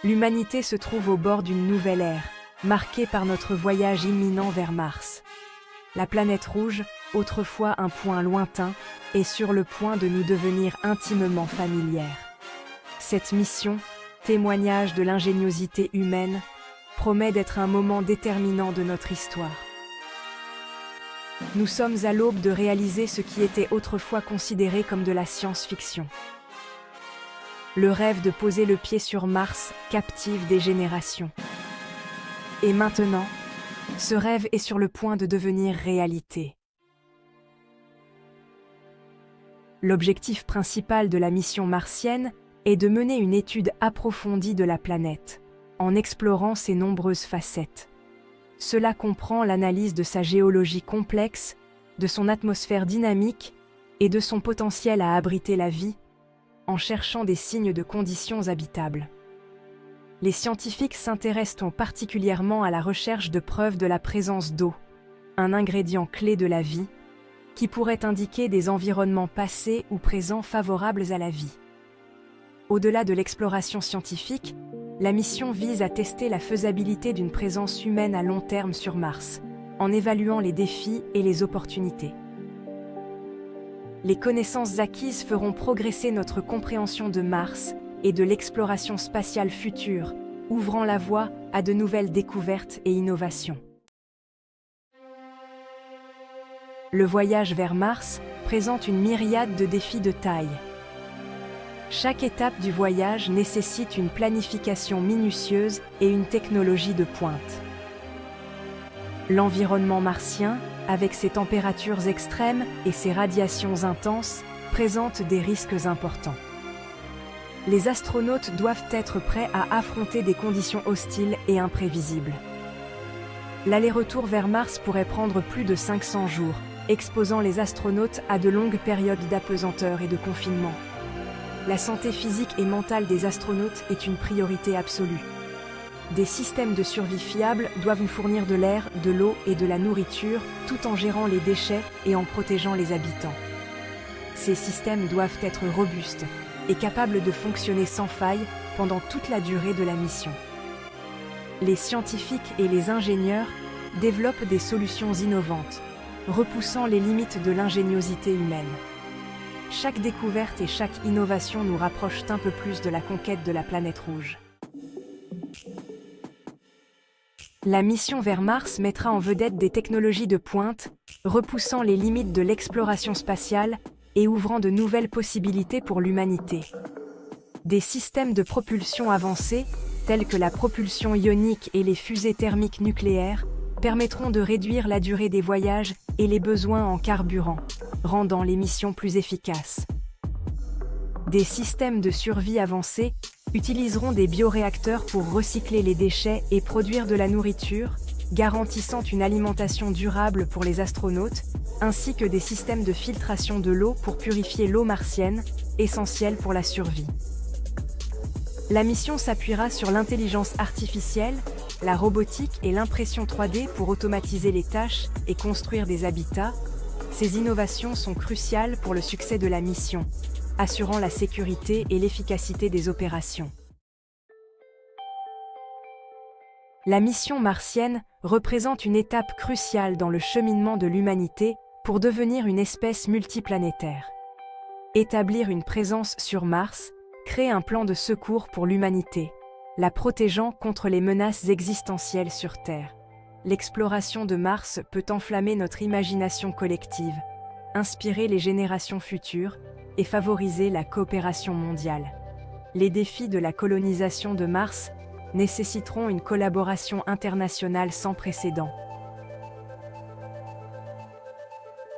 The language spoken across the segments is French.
L'humanité se trouve au bord d'une nouvelle ère, marquée par notre voyage imminent vers Mars. La planète rouge, autrefois un point lointain, est sur le point de nous devenir intimement familière. Cette mission, témoignage de l'ingéniosité humaine, promet d'être un moment déterminant de notre histoire. Nous sommes à l'aube de réaliser ce qui était autrefois considéré comme de la science-fiction. Le rêve de poser le pied sur Mars captive des générations. Et maintenant, ce rêve est sur le point de devenir réalité. L'objectif principal de la mission martienne est de mener une étude approfondie de la planète, en explorant ses nombreuses facettes. Cela comprend l'analyse de sa géologie complexe, de son atmosphère dynamique et de son potentiel à abriter la vie, en cherchant des signes de conditions habitables. Les scientifiques s'intéressent particulièrement à la recherche de preuves de la présence d'eau, un ingrédient clé de la vie, qui pourrait indiquer des environnements passés ou présents favorables à la vie. Au-delà de l'exploration scientifique, la mission vise à tester la faisabilité d'une présence humaine à long terme sur Mars, en évaluant les défis et les opportunités. Les connaissances acquises feront progresser notre compréhension de Mars et de l'exploration spatiale future, ouvrant la voie à de nouvelles découvertes et innovations. Le voyage vers Mars présente une myriade de défis de taille. Chaque étape du voyage nécessite une planification minutieuse et une technologie de pointe. L'environnement martien, avec ses températures extrêmes et ses radiations intenses, présente des risques importants. Les astronautes doivent être prêts à affronter des conditions hostiles et imprévisibles. L'aller-retour vers Mars pourrait prendre plus de 500 jours, exposant les astronautes à de longues périodes d'apesanteur et de confinement. La santé physique et mentale des astronautes est une priorité absolue. Des systèmes de survie fiables doivent nous fournir de l'air, de l'eau et de la nourriture, tout en gérant les déchets et en protégeant les habitants. Ces systèmes doivent être robustes et capables de fonctionner sans faille pendant toute la durée de la mission. Les scientifiques et les ingénieurs développent des solutions innovantes, repoussant les limites de l'ingéniosité humaine. Chaque découverte et chaque innovation nous rapprochent un peu plus de la conquête de la planète rouge. La mission vers Mars mettra en vedette des technologies de pointe, repoussant les limites de l'exploration spatiale et ouvrant de nouvelles possibilités pour l'humanité. Des systèmes de propulsion avancés, tels que la propulsion ionique et les fusées thermiques nucléaires, permettront de réduire la durée des voyages et les besoins en carburant, rendant les missions plus efficaces. Des systèmes de survie avancés utiliseront des bioréacteurs pour recycler les déchets et produire de la nourriture, garantissant une alimentation durable pour les astronautes, ainsi que des systèmes de filtration de l'eau pour purifier l'eau martienne, essentielle pour la survie. La mission s'appuiera sur l'intelligence artificielle, la robotique et l'impression 3D pour automatiser les tâches et construire des habitats. Ces innovations sont cruciales pour le succès de la mission, assurant la sécurité et l'efficacité des opérations. La mission martienne représente une étape cruciale dans le cheminement de l'humanité pour devenir une espèce multiplanétaire. Établir une présence sur Mars crée un plan de secours pour l'humanité, la protégeant contre les menaces existentielles sur Terre. L'exploration de Mars peut enflammer notre imagination collective, inspirer les générations futures et favoriser la coopération mondiale. Les défis de la colonisation de Mars nécessiteront une collaboration internationale sans précédent.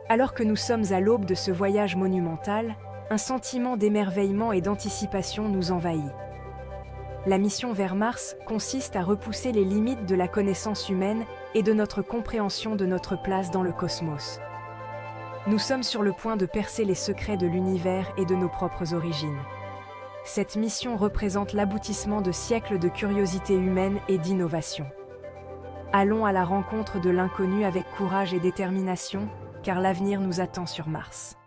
Alors que nous sommes à l'aube de ce voyage monumental, un sentiment d'émerveillement et d'anticipation nous envahit. La mission vers Mars consiste à repousser les limites de la connaissance humaine et de notre compréhension de notre place dans le cosmos. Nous sommes sur le point de percer les secrets de l'univers et de nos propres origines. Cette mission représente l'aboutissement de siècles de curiosité humaine et d'innovation. Allons à la rencontre de l'inconnu avec courage et détermination, car l'avenir nous attend sur Mars.